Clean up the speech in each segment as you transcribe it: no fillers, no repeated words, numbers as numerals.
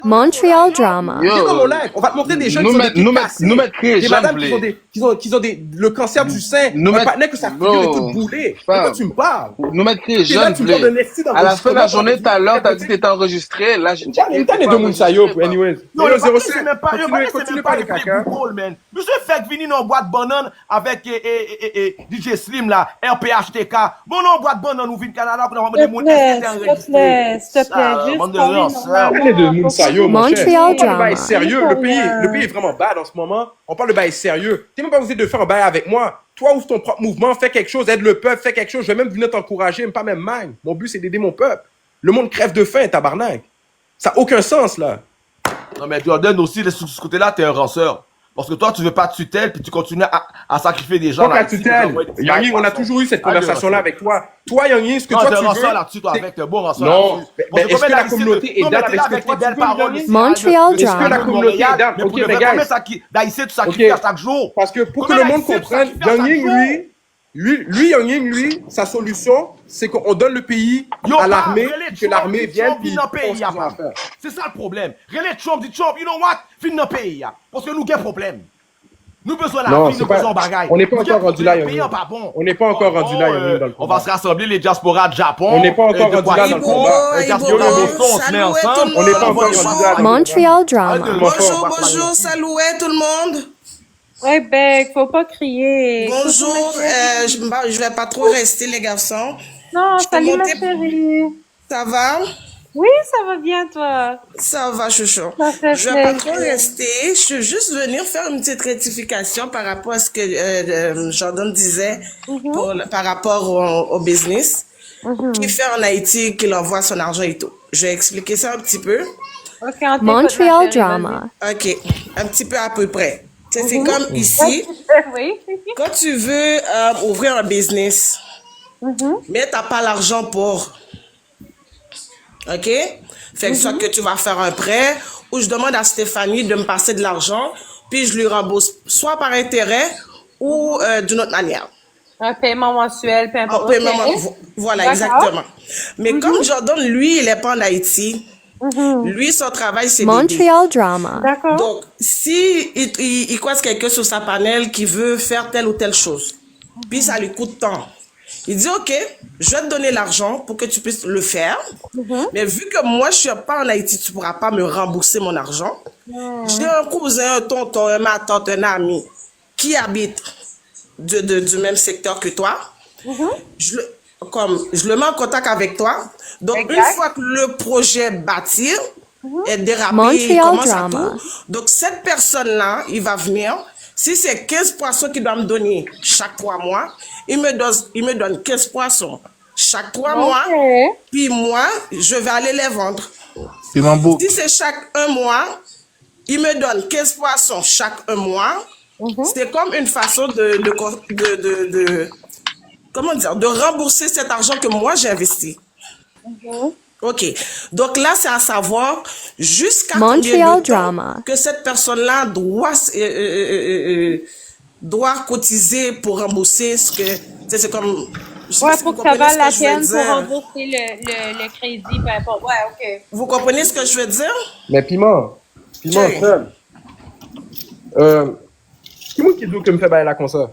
Montreal drama. Viens dans mon live, on va te montrer des jeunes qui ont des pieds cassés, des madames qui ont le cancer du sein, un partenaire que sa figure est toute boulée. De quoi tu me parles? Nous mettre les jeunes, à la fin de la journée, tout à l'heure, t'as dit que t'étais enregistré, là, j'ai dit. T'as les deux Mounsayo, anyways. Non, le 07, c'est même pas, continue pas les caca. Monsieur fait venir dans boîte banane avec DJ Slim là, RPHTK. Bon, non, boîte banane, nous vîmes Canada pour nous demander s'il te plaît, juste les deux Mounsayo, mon cher. Montreal On parle de drama. bail sérieux, le pays est vraiment bad en ce moment. On parle de bail sérieux. T'es même pas obligé de faire un bail avec moi. Toi, ouvre ton propre mouvement, fais quelque chose, aide le peuple, fais quelque chose. Je vais même venir t'encourager, pas même mal. Mon but, c'est d'aider mon peuple. Le monde crève de faim, tabarnak. Ça n'a aucun sens, là. Non, mais Jordan aussi, de ce côté-là, t'es un ranceur. Parce que toi, tu veux pas de tutelle, puis tu continues à sacrifier des gens. Pas la tutelle. Yang Ying, on a toujours eu cette conversation-là avec toi. Toi, Yang Ying, ce que toi, tu veux... ranceur là-dessus, toi, avec le bon ranceur. Non, mais est-ce que la communauté est dans avec ce que toi, tu veux? Montreal Est-ce que la communauté est dans? Ok, mais gars, d'haïtiens, tu sacrifies à chaque jour. parce que pour que le monde comprenne, Yang Ying, Yang Ying, sa solution, c'est qu'on donne le pays à l'armée, que l'armée vienne, puis c'est ça le problème. Relais Trump dit Trump, you know what? Fin dans le pays, parce que nous avons un problème. Nous besoin de la vie, nous besoin de bagaille. On n'est pas encore rendu là, Yang Ying. On n'est pas encore rendu là, Yang Ying. On va se rassembler les diasporas de Japon. On n'est pas encore rendu là dans le combat. Les diasporas de Boston, on se met ensemble. On n'est pas encore rendu là. Montreal drama. Bonjour, salut tout le monde. Ouais, Bec, faut pas crier. Bonjour, je vais pas trop rester, les garçons. Non, salut ma chérie. Ça va? Oui, ça va bien, toi. Ça va, chouchou. Je vais pas trop rester. Je suis juste venir faire une petite rectification par rapport à ce que Jordan disait par rapport au business. Qu'il fait en Haïti, qu'il envoie son argent et tout. Je vais expliquer ça un petit peu. Okay, Montreal drama. Ok, un petit peu à peu près. C'est comme ici, Oui. quand tu veux ouvrir un business, mais tu n'as pas l'argent pour. OK? Fait que soit que tu vas faire un prêt, ou je demande à Stéphanie de me passer de l'argent, puis je lui rembourse soit par intérêt ou d'une autre manière. Un paiement mensuel, peu importe. Voilà, exactement. Mais comme Jordan, lui, il n'est pas en Haïti, lui, son travail, c'est Montreal drama. D'accord. Donc, si il croise quelqu'un sur sa panel qui veut faire telle ou telle chose, puis ça lui coûte tant, il dit, OK, je vais te donner l'argent pour que tu puisses le faire, mais vu que moi, je suis pas en Haïti, tu pourras pas me rembourser mon argent. J'ai un cousin, un tonton, ma tante, un ami qui habite du même secteur que toi. Je le mets en contact avec toi. Donc, une fois que le projet bâtir est dérapé, il commence à tout. Donc, cette personne-là, il va venir. Si c'est 15 poissons qu'il doit me donner chaque 3 mois, il me donne 15 poissons chaque 3 mois. Puis moi, je vais aller les vendre. Si c'est chaque 1 mois, il me donne 15 poissons chaque 1 mois. C'est comme une façon comment dire, de rembourser cet argent que moi j'ai investi. OK. Donc là, c'est à savoir jusqu'à combien de temps que cette personne-là doit cotiser pour rembourser ce que... C'est comme... Pour que ça vaille la peine pour rembourser le crédit, peu importe. Ouais, OK. Vous comprenez ce que je veux dire? Mais Piment, seul. Qui est-ce qui dit que me fait bailler là comme ça?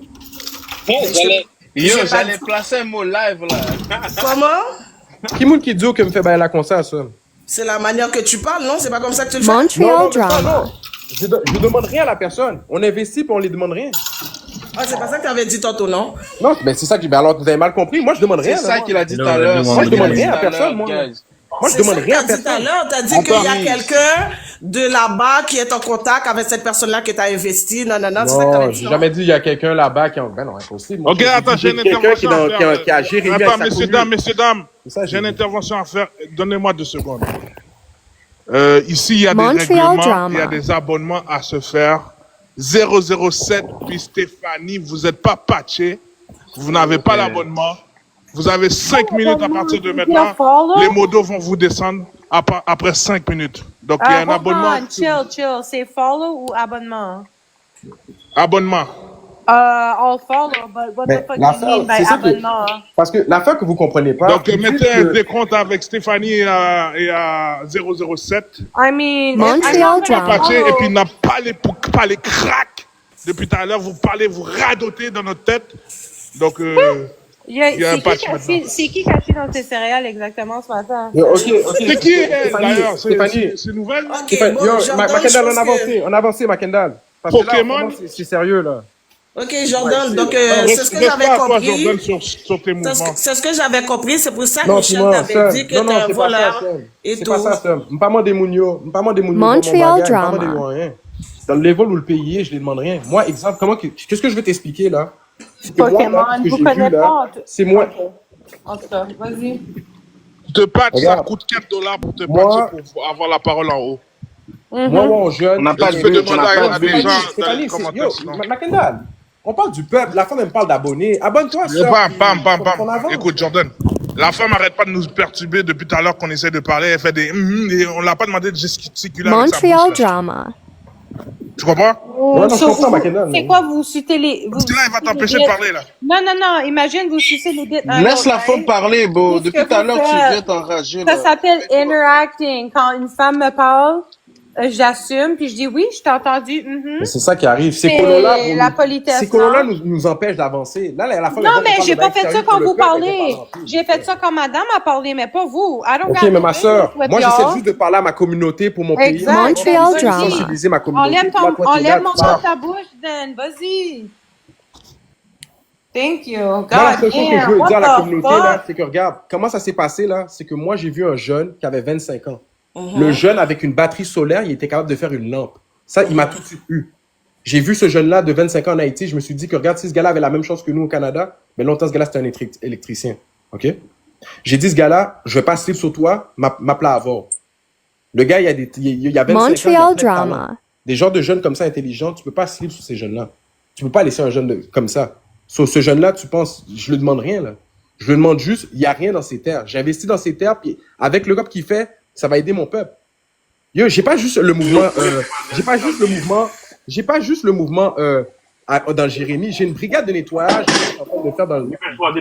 J'allais placer un mot live là. Comment? Qui est-ce qui dit que me fait bailler là comme ça? C'est la manière que tu parles, non? C'est pas comme ça que tu le fais? Montreal drama. Je demande rien à la personne. On investit puis on lui demande rien. Ah, c'est pas ça que tu avais dit tantôt, non? Non, mais c'est ça qui... Alors, vous avez mal compris. Moi, je demande rien. C'est ça qu'il a dit tout à l'heure. Moi, je demande rien à personne, moi. Moi, je demande rien à personne. Tout à l'heure, tu as dit qu'il y a quelqu'un de là-bas qui est en contact avec cette personne-là que tu as investi. Non, j'ai jamais dit il y a quelqu'un là-bas qui... Ben non, impossible. Ok, attends, j'ai une intervention à faire. Qui a géré attends, messieurs, dames, j'ai une intervention à faire. Donnez-moi 2 secondes. Ici, il y a des règlements, il y a des abonnements à se faire. 007, puis Stéphanie, vous n'êtes pas patché, vous n'avez pas l'abonnement. Vous avez 5 minutes à partir de maintenant. Les modos vont vous descendre après 5 minutes. Donc, il y a un abonnement. Chill. C'est follow ou abonnement? Abonnement. I'll follow, but what Mais the fuck l'affaire, you mean by c'est ça que- abonnement? Parce que l'affaire que vous comprenez pas. Donc, vous mettez dites un que- décompte avec Stéphanie et à 007. I mean, Montreal I'm not gonna drama. Apache, et follow. puis n'a pas les cracks. Depuis tout à l'heure, vous parlez, vous radotez dans notre tête. Donc, il y a un patch maintenant. C'est qui caché dans tes céréales exactement ce matin? Ok, ok. C'est qui, elle, Stéphanie, d'ailleurs? Stéphanie. C'est nouvelle? Ok, Stéphanie, bon, yo, Jordan, Makendal, je on pense a avancé, que... on a avancé, Makendal. Parce que là, Pokémon? en ce moment, c'est sérieux, là. Ok, Jordan, donc Reste c'est ce que j'avais pas à toi, compris. Jordan, sur tes mouvements. C'est ce que j'avais compris, c'est pour ça que Non, Michel dis-moi, t'avait Sam. dit que Non, t'es non, un c'est pas ça, voleur Sam. et C'est tout. pas ça, Sam. M'pas-moi des mounios. M'pas-moi des mounios. Montreal drama. M'pas-moi des rien. Dans le level ou le pays, je les demande rien. Moi, exemple, qu'est-ce que je vais t'expliquer, là? C'est que moi, Pokémon, là, ce que vous j'ai connaissez vu, là, pas. c'est moi. En tout cas, vas-y. Te patch, ça Regarde. coûte $4 pour te Moi- patcher pour avoir la parole en haut. Moi, on jeune. On n'a pas Tu de peux but, on demander n'a pas à de des but. gens Stéphanie, dans les c'est... commentaires, Yo, sinon. Makendal, on parle du peuple. La femme, elle me parle d'abonnés. Abonne-toi, Yo, ça. bam, bam, bam, Ton bam. avance. Écoute, Jordan, la femme arrête pas de nous perturber depuis tout à l'heure qu'on essaie de parler. Elle fait des et on l'a pas demandé de gesticuler avec sa Montreal bouche, là. drama. Tu comprends? Ouais, non, je comprends, Makendal. C'est quoi, vous sucez les... Parce que là, il va t'empêcher de parler, là. Non, non, non, imagine, vous sucez les bits. Laisse la femme parler, bro. Qu'est-ce Depuis que tout à vous l'heure, tu faites? viens t'enrager, Ça là. s'appelle interacting. Quand une femme me parle, j'assume, puis je dis oui, je t'ai entendu. Mais c'est ça qui arrive. Ces C'est colons-là, la politesse, ces colons-là non? nous empêchent d'avancer. Là, la femme, Non, elle mais parle j'ai de pas bail fait ça sérieux quand pour le vous peuple, elle parlez. parle en plus. J'ai fait ça quand madame a parlé, mais pas vous. I don't Ok, got mais ma no soeur, business with moi, y'all. j'essaie juste de parler à ma communauté pour mon pays. Exact. Montreal Vas-y. drama. Sensibiliser ma communauté. Enlève, Toi, toi, t'es là, enlève mon tu parles. nom de ta bouche, Dan. Vas-y. Thank you. God Moi, la seule chose que je damn, veux what dire à la the communauté, fuck? là, c'est que regarde, comment ça s'est passé, là, c'est que moi, j'ai vu un jeune qui avait 25 ans. Le jeune, avec une batterie solaire, il était capable de faire une lampe. Ça, il m'a tout de suite eu. J'ai vu ce jeune-là de 25 ans en Haïti, je me suis dit que, regarde, si ce gars-là avait la même chose que nous au Canada, mais longtemps, ce gars-là, c'était un électricien. OK? J'ai dit, ce gars-là, je vais pas slip sur toi, m'appeler à avoir. Le gars, il y a 25 ans, il a Montreal plein de talent. drama. Des genres de jeunes comme ça, intelligents, tu peux pas slip sur ces jeunes-là. Tu peux pas laisser un jeune comme ça. Sur ce jeune-là, tu penses, je lui demande rien, là. Je lui demande juste, il y a rien dans ses terres. J'ai investi dans ses terres, puis avec le cop qu'il fait, ça va aider mon peuple. Yo, j'ai pas juste le mouvement, dans Jérémie. J'ai une brigade de nettoyage que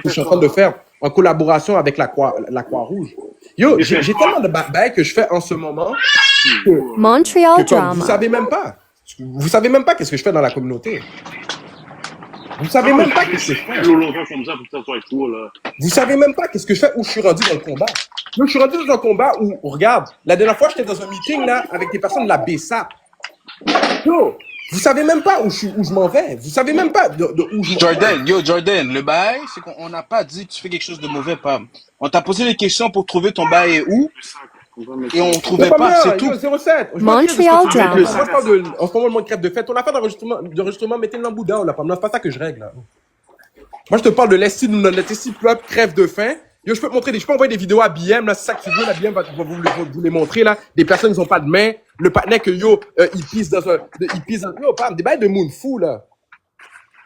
je suis en train de faire en collaboration avec la Croix-Rouge. Yo, j'ai tellement de bails que je fais en ce moment que Montreal comme, vous drama. savez même pas. Vous savez même pas qu'est-ce que je fais dans la communauté. Vous savez même pas qu'est-ce que je fais. Vous savez même pas qu'est-ce que je fais, où je suis rendu dans le combat. Là, je suis rendu dans un combat où, regarde, la dernière fois, j'étais dans un meeting, là, avec des personnes de la BSAP. Yo, vous savez même pas où je m'en vais. Vous savez même pas de où je m'en vais. Jordan, le bail, c'est qu'on n'a pas dit que tu fais quelque chose de mauvais, Pam. On t'a posé des questions pour trouver ton bail est où, et on trouvait pas, c'est tout. Yo, 07. Je Montreal m'en fiche de ce que tu drama. veux. Moi, je parle de, en ce moment, le monde crève de fête. On a fait d'enregistrement, mettez-le dans le boudin, là, Pam. Non, c'est pas ça que je règle, là. Moi, je te parle de l'estime, notre estime peuple crève de faim. Yo, je peux te montrer je peux envoyer des vidéos à BM, là, c'est ça que tu veux, la BM va vous les montrer, là. Des personnes, ils ont pas de main. Le patinet que, yo, il pisse yo, Pam, des bails de moon fou, là.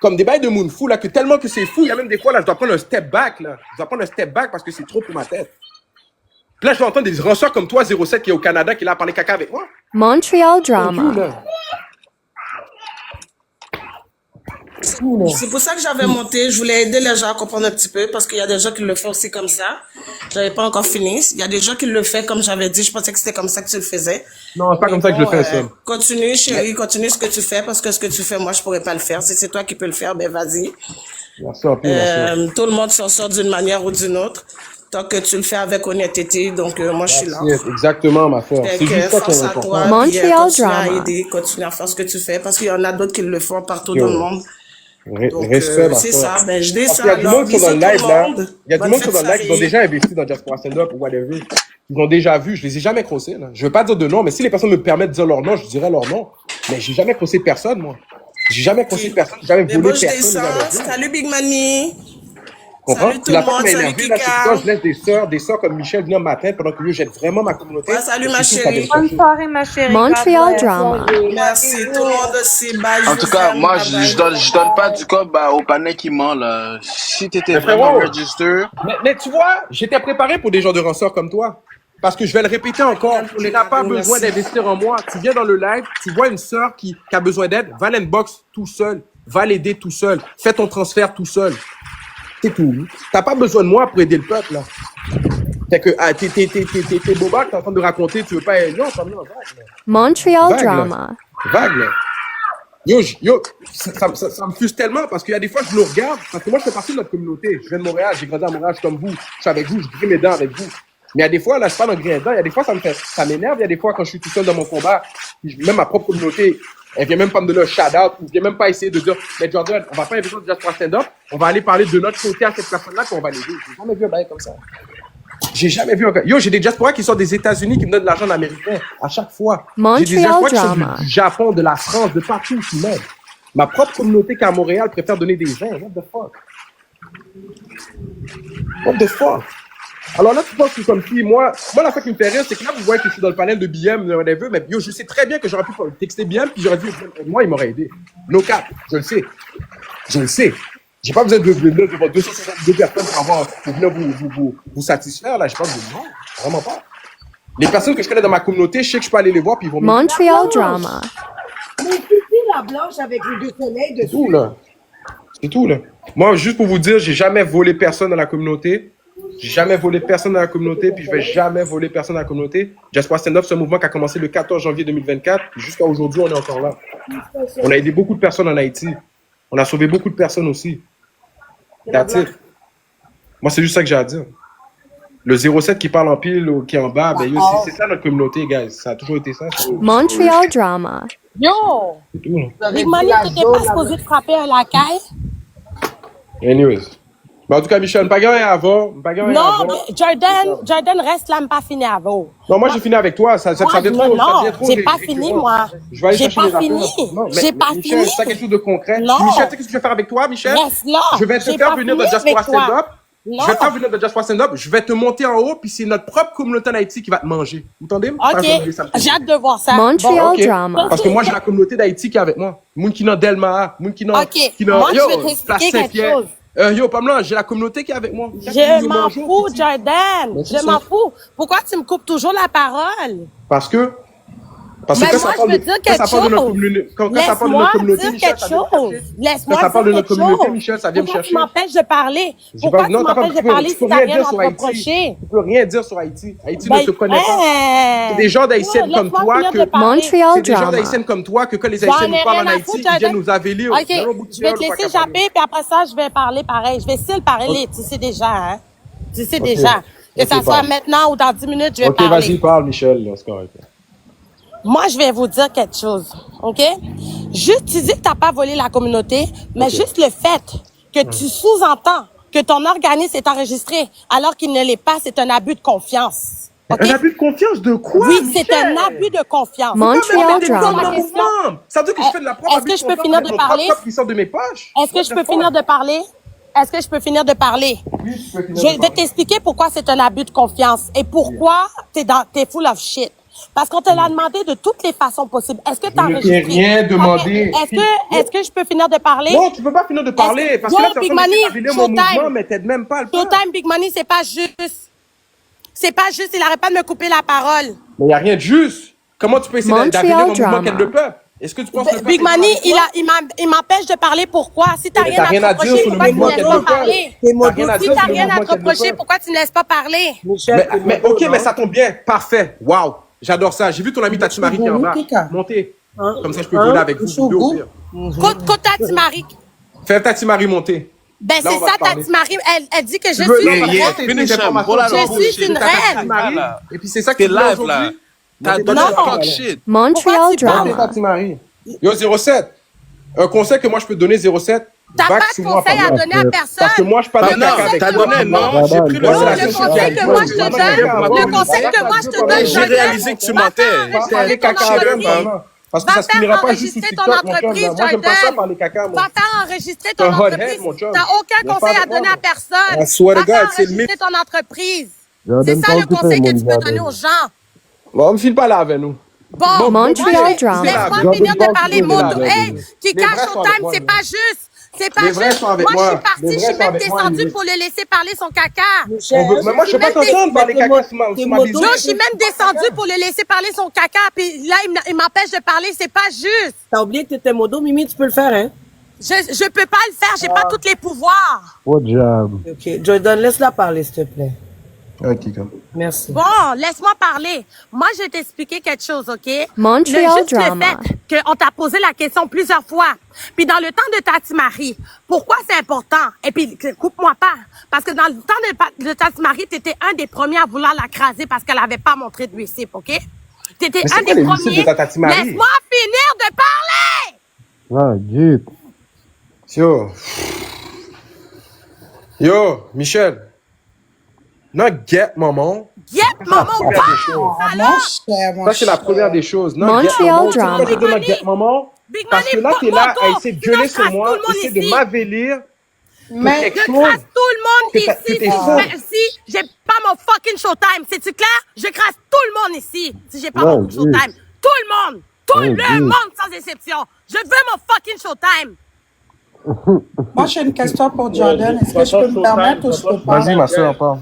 Comme des bails de moon fou, là, que tellement que c'est fou, il y a même des fois, là, je dois prendre un step back, là. Je dois prendre un step back parce que c'est trop pour ma tête. Puis là, je vais entendre des ranceurs comme toi, 07, qui est au Canada, qui est là à parler caca avec moi. Montreal Tout, drama. là. C'est pour ça que j'avais monté. Je voulais aider les gens à comprendre un petit peu parce qu'il y a des gens qui le font aussi comme ça. J'avais pas encore fini. Il y a des gens qui le font comme j'avais dit. Je pensais que c'était comme ça que tu le faisais. Non, c'est pas comme ça que je le fais, ça. Continue, chérie. Continue ce que tu fais parce que ce que tu fais, moi, je pourrais pas le faire. Si c'est toi qui peux le faire, ben vas-y. Merci, un peu, merci. Tout le monde s'en sort d'une manière ou d'une autre. Tant que tu le fais avec honnêteté, donc moi je suis là. Yes, exactement, ma soeur. Fait C'est que juste ça qui force est à important. toi, Montreal puis, continue à drama. aider, continue à faire ce que tu fais, parce qu'il y en a d'autres qui le font partout Yo. dans le monde. Donc, Respect, ma c'est soeur. ça, ben je Parce descends. qu'il y a du monde qui sont dans le live, là. Il y a du Bonne monde qui sont fête, dans le live qui ont Sari. déjà investi dans Diaspora Stand-Up ou whatever. Ils ont déjà vu. Je les ai jamais crossés, là. Je veux pas dire de nom, mais si les personnes me permettent de dire leur nom, je dirais leur nom. Mais j'ai jamais crossé personne, moi. J'ai jamais crossé personne. J'ai jamais Mais volé bon, je personne. descends. Salut Big Money. Comprends? Salut tout C'est la le fois monde, qui m'a salut énervé, là, c'est Kika. quand je laisse des sœurs comme Michel venir le matin pendant que j'aide vraiment ma communauté. Ouais, salut, ma C'est tout, chérie. ça vient me Bonne chercher. soirée, ma chérie. Montreal God bless. drama. Merci, tout le monde aussi. Bye, En je tout vous cas, aime. moi, Bye bye. je donne pas du cop au panel qui ment, là. Si t'étais Mais vraiment frérot, register, Mais tu vois, j'étais préparé pour des gens de ranceurs comme toi. Parce que je vais le répéter encore, tu n'as pas besoin d'investir en moi. Tu viens dans le live, tu vois une sœur qui a besoin d'aide, va l'inbox tout seul. va l'aider tout seul. Fais ton transfert tout seul. C'est tout. T'as pas besoin de moi pour aider le peuple, là. Fait que, t'es boba que t'es en train de raconter, tu veux pas... Non, ça me vague, là. Montreal Vague, là. drama. Vague, là. Yo, ça me fuse tellement parce qu'il y a des fois, je nous regarde, parce que moi, je fais partie de notre communauté. Je viens de Montréal, j'ai grandi à Montréal, je suis comme vous. Je suis avec vous, je grille mes dents avec vous. Mais il y a des fois, là, je parle en grain dents, il y a des fois, ça m'énerve, il y a des fois, quand je suis tout seul dans mon combat, même ma propre communauté, elle vient même pas me donner un shout-out, ou vient même pas essayer de dire, mais Jordan, on va pas inviter déjà pour stand-up, on va aller parler de notre côté à cette personne-là, puis on va l'aider. J'ai jamais vu un bail comme ça. J'ai jamais vu un gars. Yo, j'ai des diasporas qui sortent des États-Unis qui me donnent de l'argent américain à chaque fois. J'ai des Montreal diasporas qui sortent drama. du Japon, de la France, de partout qui m'aident. Ma propre communauté qui est à Montréal préfère donner des gens. What the fuck? What the fuck? Alors là, tu penses que comme si, moi, la fois qui me fait rire, c'est que là, vous voyez que je suis dans le panel de BM, whatever, mais yo, je sais très bien que j'aurais pu texter BM, puis j'aurais dit, moi, il m'aurait aidé. No cap, je le sais. Je le sais. J'ai pas besoin de venir devant 252 personnes pour venir vous satisfaire, là. J'ai pas besoin de non, vraiment pas. Les personnes que je connais dans ma communauté, je sais que je peux aller les voir, puis ils vont me Montreal drama. Mais c'est la blanche avec les deux soleils C'est dessus. tout, là. C'est tout, là. Moi, juste pour vous dire, j'ai jamais volé personne dans la communauté. J'ai jamais volé personne dans la communauté, puis je vais jamais voler personne dans la communauté. Diaspora Stand-Up, c'est un mouvement qui a commencé le 14 janvier 2024. Jusqu'à aujourd'hui, on est encore là. On a aidé beaucoup de personnes en Haïti. On a sauvé beaucoup de personnes aussi. That's it. Moi, c'est juste ça que j'ai à dire. Le 07 qui parle en pile ou qui est en bas, ben, yo, c'est ça notre communauté, guys. Ça a toujours été ça. Montreal drama. Yo! C'est tout, là. Big Money, t'étais pas supposé de frapper à la caille? Anyways. Mais en tout cas, Michel, pas gagné avant. Pas gagné Non, avant. mais Jordan reste là, pas fini avant. Non, moi, j'ai fini avec toi. Ça Moi, vient trop. non, ça vient trop j'ai pas récurrent. fini, moi. Je vais aller J'ai chercher pas les affaires. fini. Non, mais J'ai pas Michel, fini. c'est quelque chose de concret. Non. Puis Michel, tu sais ce que je vais faire avec toi, Michel? Reste là. Je vais te J'ai faire pas venir de fini Diaspora avec toi. Stand-Up. Non. Je vais te faire venir de Diaspora Stand-Up. Je vais te monter en haut, puis c'est notre propre communauté en Haïti qui va te manger. Vous entendez? OK, j'ai hâte de voir ça. Montreal Ok. drama. Parce que moi, j'ai la communauté d'Haïti qui est avec moi. Moun qui est dans Delma, moun qui est dans... OK, qui est dans- moi, je Yo, vais Place t'expliquer quelque Saint-Pierre. chose. Yo, Pamela, j'ai la communauté qui est avec moi. Je m'en fous, Jordan. Mais c'est Je m'en ça. fous. Pourquoi tu me coupes toujours la parole? Parce que Mais quand moi, ça je parle veux de- dire quand ça quelque parle de notre chose. communauté, quand ça parle de Laisse-moi notre communauté, dire Michel, quelque ça vient me chose. chercher. Laisse-moi Quand ça parle de dire notre quelque communauté, chose. Michel, ça vient me Pourquoi chercher. tu m'empêches de parler? J'ai Pourquoi pas- tu non, t'as pas- m'empêches de tu peux- parler tu si peux t'as rien rien dire à sur me Haïti. reprocher? Tu peux rien dire sur Haïti. Haïti Ben, ne te connaît pas. C'est des gens d'Haïtiennes Ouais, comme laisse-moi toi finir que... de parler. Montreal C'est des gens drama. d'Haïtiennes comme toi que quand les J'en Haïtiens ai nous parlent en rien à Haïti, foutre, ils viennent Jordan. nous avélir. OK, Dans l'autre bout de je vais te tunnel, laisser pas capable. japper, puis après ça, je vais parler pareil. Je vais still parler, tu sais déjà, hein? Tu sais déjà. Que Ok, ça soit parle. maintenant ou dans 10 minutes, je vais Ok, vas-y, parler. parle, Michel. C'est correct. Moi, je vais vous dire quelque chose, OK? Juste, tu dis que t'as pas volé la communauté, mais juste le fait que tu sous-entends que ton organisme est enregistré alors qu'il ne l'est pas, c'est un abus de confiance. OK? Un abus de confiance de quoi? Oui, c'est Michel? un abus de confiance. Montreal T'es drama. dans mon mouvement. Ça veut dire que je fais de la propre Est-ce abus que de je peux confiance finir avec de mon parler? propre qui sort de mes poches. Est-ce que je peux finir de parler? Est-ce que je peux finir de parler? Oui, tu peux finir de Je vais parler. t'expliquer pourquoi c'est un abus de confiance et pourquoi t'es full of shit. Parce qu'on te l'a demandé de toutes les façons possibles. Est-ce que t'as Je ne enregistré? t'ai rien demandé. Ok. Est-ce que je peux finir de parler? Non, tu peux pas finir de parler. Est-ce- Parce que là, Yo, tu es Big en train Money, de mon Showtime. mouvement, mais t'aides même pas le peuple. Showtime, Big Money, c'est pas juste. C'est pas juste, il arrête pas de me couper la parole. Mais il n'y a rien de juste. Comment tu peux essayer Montreal d'avenir mon mouvement drama. qu'aide le peuple? Est-ce que tu penses que le peuple Big est Money, d'accord avec il m'empêche de parler pourquoi? Si t'as Mais rien t'as rien à à te dire reprocher, sur le pourquoi tu me mouvement laisses qu'elle pas veut faire. parler? Tes mots T'as rien à Si dire t'as sur le rien à mouvement te qu'elle veut reprocher, faire. pourquoi tu me laisses pas parler? Michel, Mais ok, mais ça tombe bien. Parfait. Waouh. J'adore ça. J'ai vu ton ami Tatimari qui est en bas. Montez. Comme ça, je peux voler avec vous. Deux au pire. Côte Tatimari. Fais Tatimari monter. Ben, Là, c'est on va ça, se parler. Tatimari. Elle dit que je Tu veux- suis non, une parce que reine. t'es Finish des him. informations. Voilà, Je bullshit. suis une T'as reine. Tatimari. Voilà. Et puis c'est ça que T'es tu veux live, là. aujourd'hui. T'as Montez donné Non. le Tatimari. talk shit. Montreal Pourquoi tu parles? Montez drama. Tatimari. Yo, 07. Un conseil que moi je peux te donner, 07. T'as back pas sur de moi, conseil à Pamela. donner à personne. Parce que moi, je parle Non, de non, caca avec t'as toi. donné, non. J'ai pris le Moi, c'est la Le seule chose conseil qui que a- moi je te Moi, donne, j'ai le conseil que moi je te donne, J'ai Jordan, réalisé que tu va mentais. faire Parler enregistrer ton caca avec entreprise. moi. Parce que Va ça se finira faire pas juste sur enregistrer ton TikTok, mon chum. entreprise, Moi, j'aime pas ça Jordan. parler caca, moi. Va faire enregistrer T'es un ton hothead, entreprise. mon chum. T'as aucun Viens conseil pas à donner à avec moi. personne. I swear to Va faire God, c'est le enregistrer ton entreprise. Jordan, C'est ça parle le tout conseil seul, que mon tu peux Jordan. donner aux gens. Bon, on me file pas là avec nous. Bon, Montreal moi, drama. laisse-moi Jordan, finir de parle parler. tout seul, Moto, là, hey, les Kika vrais sont avec Showtime, moi, c'est là. pas juste. C'est pas Les vrais juste. sont avec Moi, je moi. suis Les partie, je vrais suis sont même avec moi, descendue Louis. pour le laisser parler son caca. Mais moi, je sais pas t'entendre parler caca sur ma vision. Yo, je suis même descendue pour le laisser parler son caca, puis là, il m'empêche de parler, c'est pas juste. T'as oublié que t'étais modo, Mimi, tu peux le faire, hein? Je peux pas le faire, j'ai pas tous les pouvoirs. Good job. Ok, Jordan, laisse-la parler, s'il te plaît. Ok, comme. Merci. Bon, laisse-moi parler. Moi, je vais t'expliquer quelque chose, OK? Montreal Juste drama. le fait qu'on t'a posé la question plusieurs fois. Puis dans le temps de Tati Marie, pourquoi c'est important? Et puis, coupe-moi pas. Parce que dans le temps de Tati Marie, t'étais un des premiers à vouloir la craser parce qu'elle avait pas montré de récip, OK? T'étais un des premiers. De ta Tati Marie? Laisse-moi finir de parler! Ah, Git. Yo, Michel. Non, get, maman. Yep, maman, wow! Alors? Ça, c'est la première des choses. Non, Montreal get, maman. drama. Tu sais pourquoi je dis non, get, maman? Big Parce que Money, là, t'es là à Moto, essayer de gueuler sinon, sur moi, je crasse tout le essayer monde de ici. m'avélir. Mais Quelque Je chose. crasse tout le monde que ici. t'es faux. Si j'ai pas mon fucking showtime, c'est-tu clair? Je crasse tout le monde ici si j'ai pas Ouais, mon showtime. Tout le monde. Tout le monde sans exception. Je veux mon fucking showtime. Moi, j'ai une question pour Jordan. Est-ce que je peux me permettre ou je peux pas? Vas-y, ma soeur, parle.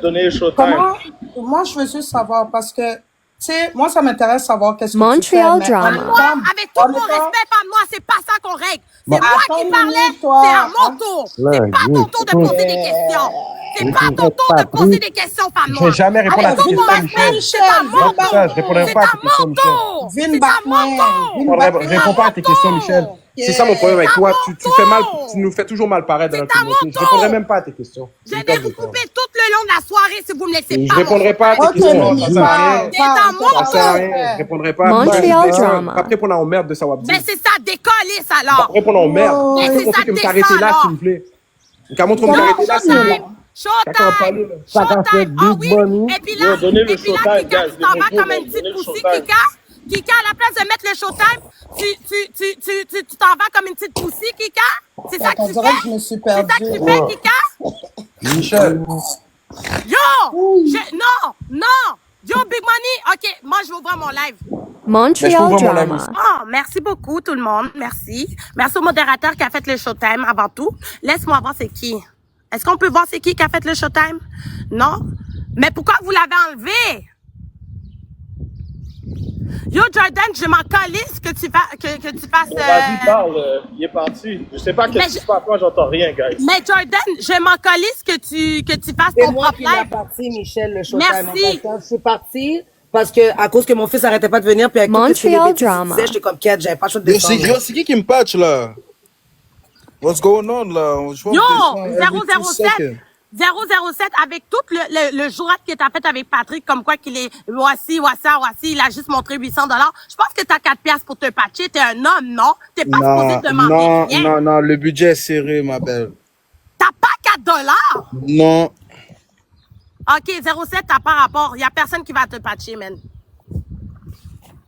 Donner le showtime. Comment? Moi, je veux juste savoir parce que, tu sais, moi, ça m'intéresse de savoir qu'est-ce que Montreal tu fais. mais drama. en même Moi, temps- avec tout en mon même temps- respect, pas moi, c'est pas ça qu'on règle. C'est Bon, moi attends qui une parlais, minute, toi. c'est à mon tour. C'est pas ton tour de poser des questions. C'est pas ton tour de poser des questions, pas moi. Je vais jamais répondre à Avec tes tout mon questions, respect, Michel. c'est à mon Dis ça, je tour. répondrai C'est pas à à tes questions, mon Michel. tour. Vin C'est à mon Batman. tour. Je réponds pas à tes questions, Michel. C'est ça mon problème avec toi. Tu fais mal, tu nous fais toujours mal paraître dans la C'est à mon communauté. Je tour. répondrai même pas à tes questions. Je vais vous couper tout le long de la soirée si vous me laissez Je pas. répondrai pas à tes Ok, questions. Mimi, Ça sert à rien. C'est à mon Ça sert à tour. rien. Je répondrai pas. Montreal drama. Pas répondre en merde de sa wabdi. Mais c'est ça, décollisse alors. Répondre en merde. Oh. Mais Faut c'est qu'on ça, fait que me descends, t'arrêter là, alors. s'il vous plaît. Qu'à montre me t'arrêter là, s'il vous plaît. Showtime! Ça qu'a fait Showtime! Ah Big oui! Money. Et puis là, donnez le et puis là, showtime, Kika, guys, tu t'en vas donnez comme le une petite showtime. poussie, Kika. Kika, à la place de mettre le showtime, tu t'en vas comme une petite poussie, Kika. C'est ça que On tu dirait que je fais? me suis C'est ça perdue. que tu fais, Kika? Michel. Non! Yo, Big Money! OK, moi, je vais ouvrir mon live. Montreal drama. Oh, merci beaucoup, tout le monde. Merci. Merci au modérateur qui a fait le showtime avant tout. Laisse-moi voir c'est qui. Est-ce qu'on peut voir c'est qui a fait le showtime? Non? Mais pourquoi vous l'avez enlevé? Yo, Jordan, je m'en calisse que tu fasses... Vas-y, parle. Il est parti. Je sais pas Mais qu'est-ce qui se passe. Moi, j'entends rien, guys. Mais Jordan, je m'en calisse que tu fasses C'est ton moi propre qui l'ai live. parti, Michel, le showtime. Merci. En fait, je suis partie parce que, à cause que mon fils arrêtait pas de venir, puis avec tout ce que les Montreal bêtises drama. disaient, j'étais comme quête, j'avais pas le choix de Yo, descendre. c'est qui me patch là? What's going on là? Je vois Yo, que des fois, every 2 007, seconds. 007, avec tout le jourat que t'as fait avec Patrick, comme quoi qu'il est, voici, il a juste montré 800 $. Je pense que t'as 4 piastres pour te patcher. T'es un homme, non? T'es pas supposé demander rien. non, le budget est serré, ma belle. T'as pas 4 $? Non. OK, 07, t'as pas rapport. Y a personne qui va te patcher, man.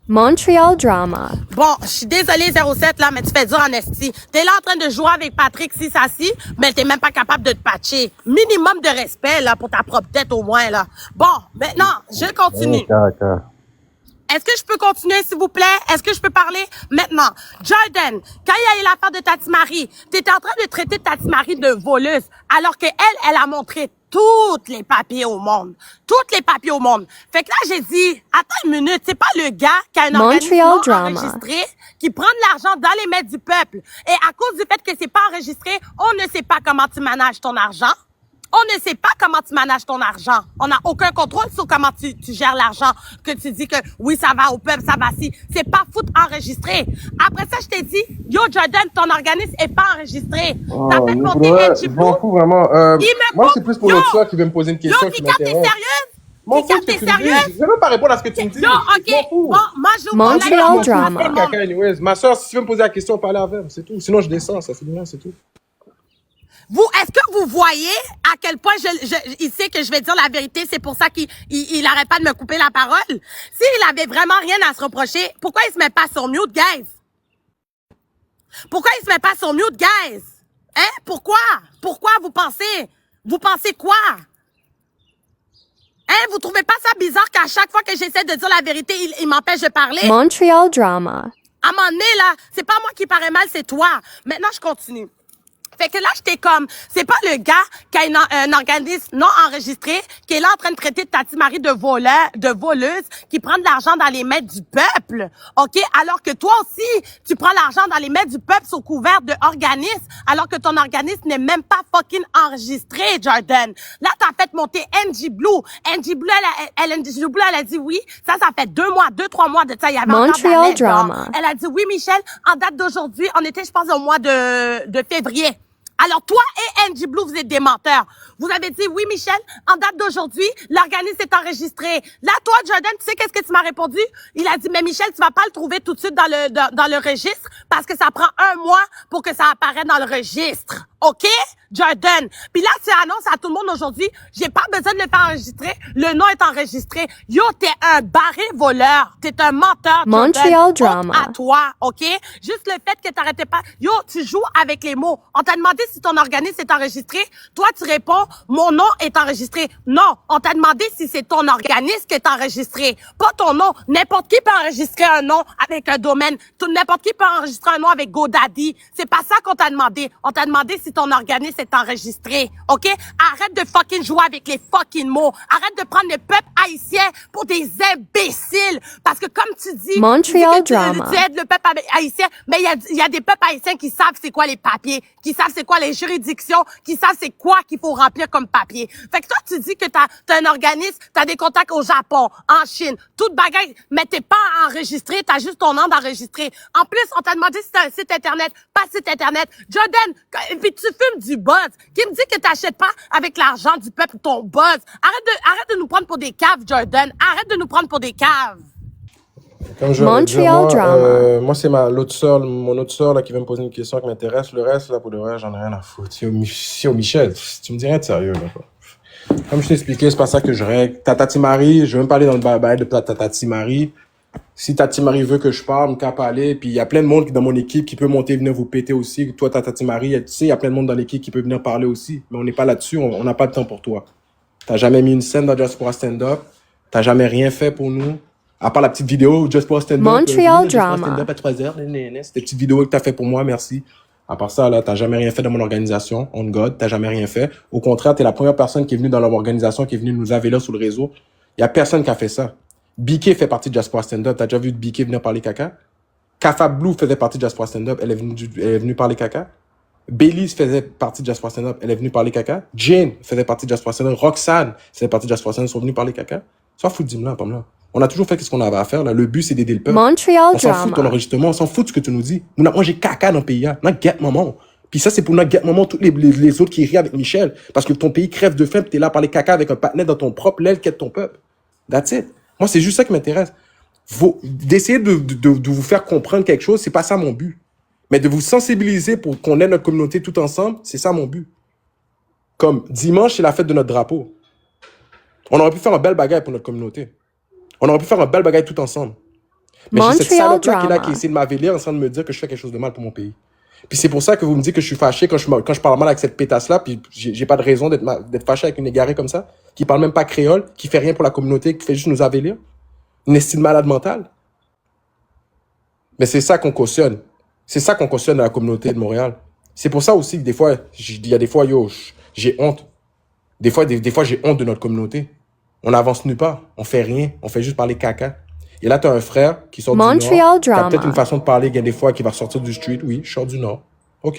Montreal drama. Bon, je suis désolée, 07, là, mais tu fais dur en esti. T'es là en train de jouer avec Patrick 6 à 6, mais t'es même pas capable de te patcher. Minimum de respect, là, pour ta propre tête, au moins, là. Bon, maintenant, je continue. Est-ce que je peux continuer, s'il vous plaît? Est-ce que je peux parler? Maintenant, Jordan, quand il y a eu l'affaire de Tati Marie, t'étais en train de traiter Tati Marie de voleuse, alors que elle a montré toutes les papiers au monde. Toutes les papiers au monde. Fait que là, j'ai dit, attends une minute, c'est pas le gars qui a un organisme Montreal non drama. enregistré qui prend de l'argent dans les mains du peuple. Et à cause du fait que c'est pas enregistré, on ne sait pas comment tu manages ton argent. On ne sait pas comment tu manages ton argent. On n'a aucun contrôle sur comment tu gères l'argent. Que tu dis que oui, ça va au peuple, ça va si. C'est pas foot enregistré. Après ça, je t'ai dit, yo, Jordan, ton organisme est pas enregistré. T'as fait monter Edgy Je Blue. m'en fous vraiment. Il me Moi, coupe. c'est plus pour Yo. l'autre soeur qui veut me poser une question Yo, qui Kika, t'es m'intéresse. sérieuse? Kika, t'es sérieuse? Je vais même pas répondre à ce que tu me dis. Yo, OK. Bon, moi, je Montreal drama. Caca, anyways. Ma soeur, si tu veux me poser la question, parler avec, c'est tout. Sinon, je descends, ça fait bien, c'est tout. Est-ce que vous voyez à quel point il sait que je vais dire la vérité, c'est pour ça qu'il arrête pas de me couper la parole? S'il avait vraiment rien à se reprocher, pourquoi il se met pas sur mute, guys? Pourquoi il se met pas sur mute, guys? Hein? Pourquoi? Pourquoi vous pensez? Vous pensez quoi? Hein? Vous trouvez pas ça bizarre qu'à chaque fois que j'essaie de dire la vérité, il m'empêche de parler? Montreal drama. À un moment donné, là, c'est pas moi qui paraît mal, c'est toi. Maintenant, je continue. Fait que là, j'étais comme, c'est pas le gars qui a un organisme non enregistré, qui est là en train de traiter Tati Marie de voleuse, qui prend de l'argent dans les mains du peuple, OK? Alors que toi aussi, tu prends l'argent dans les mains du peuple sous couvert de organisme, alors que ton organisme n'est même pas fucking enregistré, Jordan. Là, t'as fait monter NG Blue. NG Blue, elle a dit oui. Ça fait 2-3 mois de ça. Il y avait encore Montreal de la neige, drama. genre. Elle a dit oui, Michel, en date d'aujourd'hui, on était, je pense, au mois de février. Alors, toi et NG Blue, vous êtes des menteurs. Vous avez dit, oui, Michel, en date d'aujourd'hui, l'organisme est enregistré. Là, toi, Jordan, tu sais qu'est-ce que tu m'as répondu? Il a dit, mais Michel, tu vas pas le trouver tout de suite dans le registre parce que ça prend 1 mois pour que ça apparaisse dans le registre. OK? Jordan. Puis là, tu annonces à tout le monde aujourd'hui, j'ai pas besoin de le faire enregistrer. Le nom est enregistré. Yo, t'es un barré voleur. T'es un menteur, Jordan. Montreal Honte drama. à toi, OK? Juste le fait que t'arrêtais pas. Yo, tu joues avec les mots. On t'a demandé si ton organisme est enregistré. Toi, tu réponds, mon nom est enregistré. Non, on t'a demandé si c'est ton organisme qui est enregistré. Pas ton nom. N'importe qui peut enregistrer un nom avec un domaine. N'importe qui peut enregistrer un nom avec GoDaddy. C'est pas ça qu'on t'a demandé. On t'a demandé si ton organisme est enregistré. OK? Arrête de fucking jouer avec les fucking mots. Arrête de prendre le peuple haïtien pour des imbéciles. Parce que comme tu dis, Montreal tu drama. aides le peuple haïtien, mais il y a des peuples haïtiens qui savent c'est quoi les papiers, qui savent c'est quoi les juridictions, qui savent c'est quoi qu'il faut remplir comme papier. Fait que toi, tu dis que t'as un organisme, t'as des contacts au Japon, en Chine, toute bagaille, mais t'es pas enregistré, t'as juste ton nom d'enregistré. En plus, on t'a demandé si t'as un site Internet, pas site Internet. Jordan, puis tu fumes du buzz. Qui me dit que t'achètes pas avec l'argent du peuple ton buzz? Arrête de nous prendre pour des caves, Jordan. Arrête de nous prendre pour des caves. Comme je Montreal drama. moi c'est mon autre sœur là qui veut me poser une question qui m'intéresse. Le reste là pour le reste, j'en ai rien à foutre. Yo, Michel, tu me dis rien de sérieux là. Quoi. Comme je t'ai expliqué, c'est pas ça que je règle. Tati Marie, je vais même pas aller dans le bail de Tati Marie. Si Tati Marie veut que je parle, me cap aller. Puis il y a plein de monde dans mon équipe qui peut monter venir vous péter aussi. Toi, Tati Marie, tu sais, il y a plein de monde dans l'équipe qui peut venir parler aussi. Mais on n'est pas là-dessus, on n'a pas de temps pour toi. T'as jamais mis une scène dans Just for a Stand-Up. T'as jamais rien fait pour nous. À part la petite vidéo Just for a Stand-Up. Montreal Just for a drama. Stand-Up à 3h. C'était petite vidéo que t'as fait pour moi, merci. À part ça, là, t'as jamais rien fait dans mon organisation. On God, t'as jamais rien fait. Au contraire, t'es la première personne qui est venue dans l'organisation, qui est venue nous avéler sur le réseau. Il y a personne qui a fait ça. BK fait partie de Just for a Stand-Up. T'as déjà vu BK venir parler caca? Kafa Blue faisait partie de Just for a Stand-Up. Elle est venue parler caca. Belize faisait partie de Just for a Stand-Up. Elle est venue parler caca. Jane faisait partie de Just for a Stand-Up. Roxanne faisait partie de Just for a Stand-Up. Ils sont venus parler caca. Sois fou de là, pas là. On a toujours fait ce qu'on avait à faire, là. Le but, c'est d'aider le peuple. Montreal On s'en fout de ton drama. enregistrement. On s'en fout de ce que tu nous dis. Nous, moi, j'ai caca dans le pays, là. Notre get maman. Puis ça, c'est pour notre get maman, tous les autres qui rient avec Michel. Parce que ton pays crève de faim, puis t'es là à parler caca avec un partenaire dans ton propre l'aile qui est ton peuple. That's it. Moi, c'est juste ça qui m'intéresse. D'essayer de vous faire comprendre quelque chose, c'est pas ça mon but. Mais de vous sensibiliser pour qu'on ait notre communauté tout ensemble, c'est ça mon but. Comme dimanche, c'est la fête de notre drapeau. On aurait pu faire un bel bagaille pour notre communauté. On aurait pu faire un bel bagaille tout ensemble. Mais j'ai cette Montreal salope-là qui est là, drama. qui essaie de m'avélir en train de me dire que je fais quelque chose de mal pour mon pays. Puis c'est pour ça que vous me dites que je suis fâché quand je parle mal avec cette pétasse-là, puis j'ai pas de raison d'être fâché avec une égarée comme ça, qui parle même pas créole, qui fait rien pour la communauté, qui fait juste nous avélir. Une estime malade mentale. Mais c'est ça qu'on cautionne. C'est ça qu'on cautionne dans la communauté de Montréal. C'est pour ça aussi que des fois, il y a des fois, j'ai honte. Des fois, j'ai honte de notre communauté. On n'avance nulle part. On fait rien. On fait juste parler caca. Et là, tu as un frère qui sort du Nord. Montreal Qui a peut-être drama. une façon de parler, il y a des fois, qui va sortir du street. Oui, je sors du Nord. OK.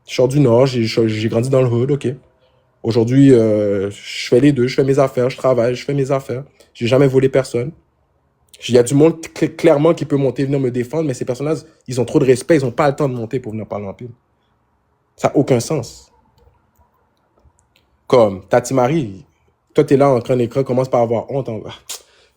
Je sors du Nord. J'ai grandi dans le hood. OK. Aujourd'hui, je fais les deux. Je fais mes affaires. Je travaille. Je fais mes affaires. J'ai jamais volé personne. Il y a du monde clairement qui peut monter, venir me défendre, mais ces personnages, ils ont trop de respect, ils n'ont pas le temps de monter pour venir parler en pile. Ça n'a aucun sens. Comme Tati Marie, toi, t'es là en train d'écrire, commence par avoir honte.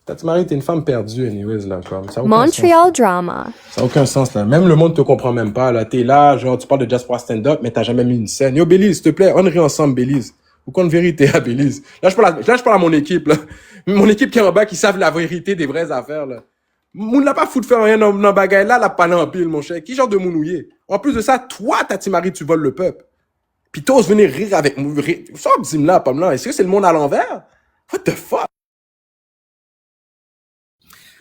Tati Marie, t'es une femme perdue, anyways, là, comme. Ça a aucun sens. Montreal drama. Ça n'a aucun sens, là. Même le monde te comprend même pas, là. T'es là, genre, tu parles de Just for a Stand-Up, mais t'as jamais mis une scène. Yo, Belize, s'il te plaît, on rit ensemble, Belize. Ou qu'on vérité à Belize. Là, je parle à mon équipe, là. Mon équipe qui est en bas, qui savent la vérité des vraies affaires, là. Moun n'a pas foutu faire rien dans bagaille là, la pas en pile, mon cher. Qui genre de mounouillé? En plus de ça, toi, Tati Marie, tu voles le peuple. Puis t'oses venir rire avec moi. Ça, dis-moi là, pas là. Est-ce que c'est le monde à l'envers? What the fuck?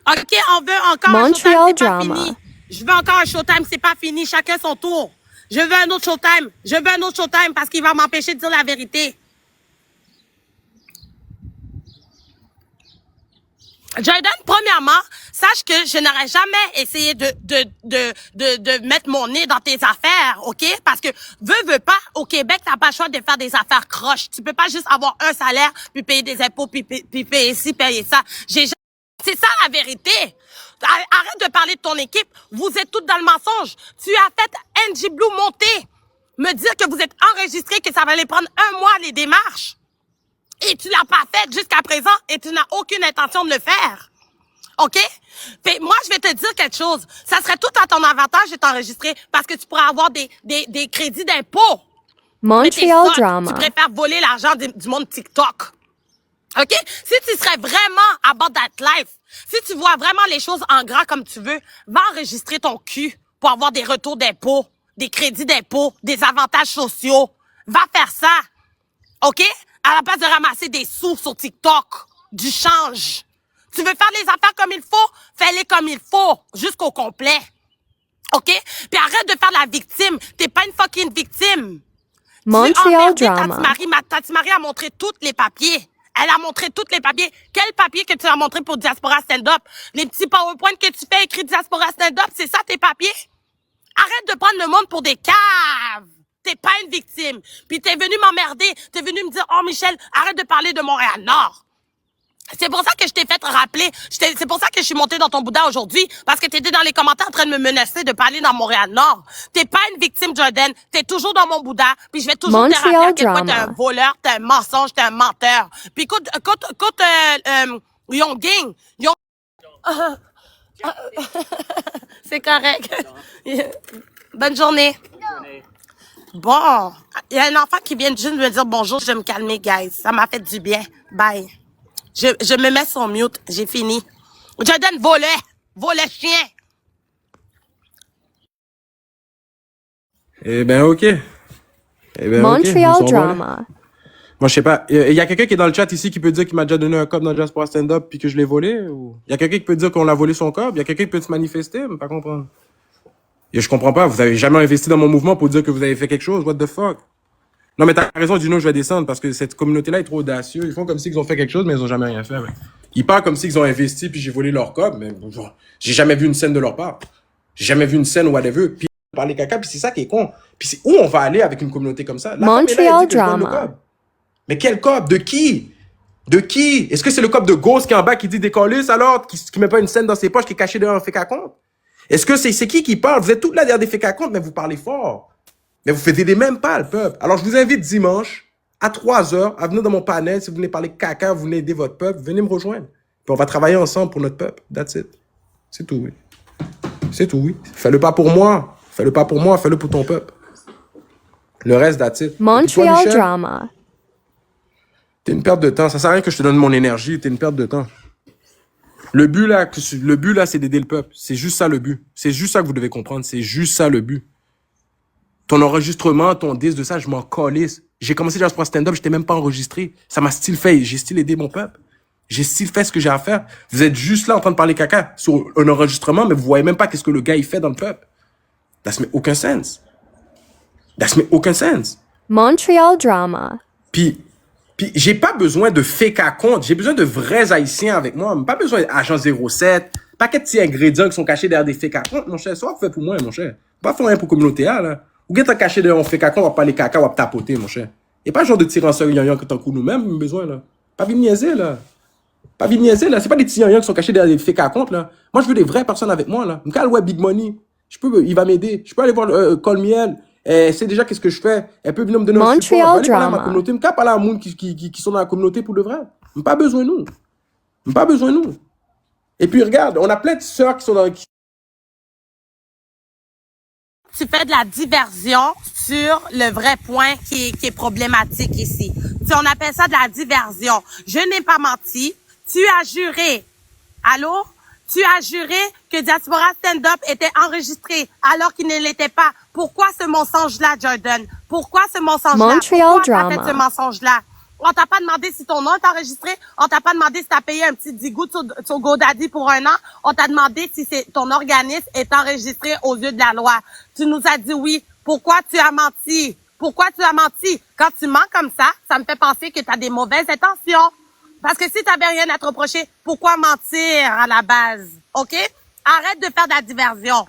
OK, on veut encore un Montreal showtime, c'est pas drama. fini. Je veux encore un showtime, c'est pas fini. Chacun son tour. Je veux un autre showtime. Je veux un autre showtime parce qu'il va m'empêcher de dire la vérité. Jordan, premièrement, sache que je n'aurais jamais essayé de mettre mon nez dans tes affaires, OK? Parce que, veux pas, au Québec, t'as pas le choix de faire des affaires croches. Tu peux pas juste avoir un salaire, puis payer des impôts, puis payer ci, payer ça. C'est ça la vérité. Arrête de parler de ton équipe. Vous êtes toutes dans le mensonge. Tu as fait NG Blue monter. Me dire que vous êtes enregistrés, que ça va aller prendre 1 mois les démarches. Et tu l'as pas fait jusqu'à présent et tu n'as aucune intention de le faire. OK? Fait, moi, je vais te dire quelque chose. Ça serait tout à ton avantage de t'enregistrer parce que tu pourrais avoir des crédits d'impôt. Montreal Drama. Tu préfères voler l'argent du monde TikTok. OK? Si tu serais vraiment about that life, si tu vois vraiment les choses en grand comme tu veux, va enregistrer ton cul pour avoir des retours d'impôt, des crédits d'impôt, des avantages sociaux. Va faire ça. OK? À la place de ramasser des sous sur TikTok, du change. Tu veux faire les affaires comme il faut? Fais-les comme il faut, jusqu'au complet. OK? Puis arrête de faire la victime. T'es pas une fucking victime. Montreal Drama. Tati Marie a montré tous les papiers. Elle a montré tous les papiers. Quel papier que tu as montré pour Diaspora Stand-Up? Les petits PowerPoint que tu fais écrit Diaspora Stand-Up, c'est ça tes papiers? Arrête de prendre le monde pour des caves. T'es pas une victime. Puis t'es venu m'emmerder. T'es venu me dire, oh Michel, arrête de parler de Montréal-Nord. C'est pour ça que je t'ai fait rappeler. C'est pour ça que je suis montée dans ton Bouddha aujourd'hui. Parce que t'étais dans les commentaires en train de me menacer de parler dans Montréal-Nord. T'es pas une victime, Jordan. T'es toujours dans mon Bouddha. Puis je vais toujours te rappeler à quel point t'es un voleur, t'es un mensonge, t'es un menteur. Puis écoute, Yonging. C'est correct. Bonne journée. Bon, il y a un enfant qui vient juste me dire bonjour, je vais me calmer, guys. Ça m'a fait du bien. Bye. Je me mets sur mute, j'ai fini. Jordan volait chien. Eh ben, OK. Montreal Drama. Moi, je sais pas. Il y a quelqu'un qui est dans le chat ici qui peut dire qu'il m'a déjà donné un cob dans Diaspora Stand-Up puis que je l'ai volé? Ou... Il y a quelqu'un qui peut dire qu'on l'a volé son cob? Il y a quelqu'un qui peut se manifester? Je peux pas comprendre. Et je comprends pas. Vous avez jamais investi dans mon mouvement pour dire que vous avez fait quelque chose? What the fuck? Non, mais t'as raison, Gino, je vais descendre parce que cette communauté-là est trop audacieuse. Ils font comme s'ils ont fait quelque chose, mais ils ont jamais rien fait. Ouais. Ils parlent comme s'ils ont investi puis j'ai volé leur cob, mais bon, j'ai jamais vu une scène de leur part. J'ai jamais vu une scène ou whatever. Puis parler caca, puis c'est ça qui est con. Puis c'est où on va aller avec une communauté comme ça? Montreal Drama. Mais quel cob? De qui? De qui? Est-ce que c'est le cob de Ghost qui est en bas qui dit des colis alors, qui met pas une scène dans ses poches, qui est caché derrière un fake à compte? Est-ce que c'est qui parle? Vous êtes toutes là derrière des fake à compte, mais vous parlez fort. Mais vous faites des mêmes pas, le peuple. Alors, je vous invite dimanche, à 3h, à venir dans mon panel. Si vous venez parler caca, vous venez aider votre peuple, venez me rejoindre. Puis on va travailler ensemble pour notre peuple. That's it. C'est tout, oui. C'est tout, oui. Fais-le pas pour moi. Fais-le pas pour moi, fais-le pour ton peuple. Le reste, that's it. Montreal Drama. T'es une perte de temps. Ça sert à rien que je te donne mon énergie. T'es une perte de temps. Le but, là, c'est d'aider le peuple. C'est juste ça, le but. C'est juste ça que vous devez comprendre. C'est juste ça, le but. Ton enregistrement, ton disque de ça, je m'en calisse. J'ai commencé déjà à stand-up, j'étais même pas enregistré. Ça m'a style fait. J'ai style aidé mon peuple. J'ai style fait ce que j'ai à faire. Vous êtes juste là en train de parler caca sur un enregistrement, mais vous voyez même pas qu'est-ce que le gars, il fait dans le peuple. Ça make aucun sens. Ça make aucun sens. Montreal Drama. Puis j'ai pas besoin de fake à compte. J'ai besoin de vrais Haïtiens avec moi. Pas besoin d'agent 07. Pas que de petits ingrédients qui sont cachés derrière des fake à compte, mon cher. Ça va faire pour moi, mon cher. Pas faire rien pour communauté, là. Ou bien t'as caché derrière un fake à compte, on va parler caca, on va tapoter, mon cher. Et pas genre de petits ranceurs yan que t'en coup nous-mêmes, besoin, là. Pas vite niaiser, là. Pas vite niaiser, là. C'est pas des petits yan qui sont cachés derrière des fake à compte, là. Moi, je veux des vraies personnes avec moi, là. M'cal, ouais, Big Money. Il va m'aider. Je peux aller voir Colmiel. Elle sait déjà qu'est-ce que je fais. Elle peut venir me donner un support. Je vais aller parler à ma communauté. M'cal parler à monde qui sont dans la communauté pour de vrai. Pas besoin de nous. Pas besoin de nous. Et puis, regarde, on a plein de sœurs qui sont dans... Tu fais de la diversion sur le vrai point qui est problématique ici. Tu, on appelle ça de la diversion. Je n'ai pas menti. Tu as juré. Allô? Tu as juré que Diaspora Stand-Up était enregistré alors qu'il ne l'était pas. Pourquoi ce mensonge-là, Jordan? Pourquoi ce mensonge-là? Montreal Pourquoi tu as Drama. fait ce mensonge-là? On t'a pas demandé si ton nom est enregistré. On t'a pas demandé si t'as payé un petit 10 gouttes sur GoDaddy pour 1 an. On t'a demandé si ton organisme est enregistré aux yeux de la loi. Tu nous as dit oui. Pourquoi tu as menti? Pourquoi tu as menti? Quand tu mens comme ça me fait penser que tu as des mauvaises intentions. Parce que si tu n'avais rien à te reprocher, pourquoi mentir à la base? OK? Arrête de faire de la diversion.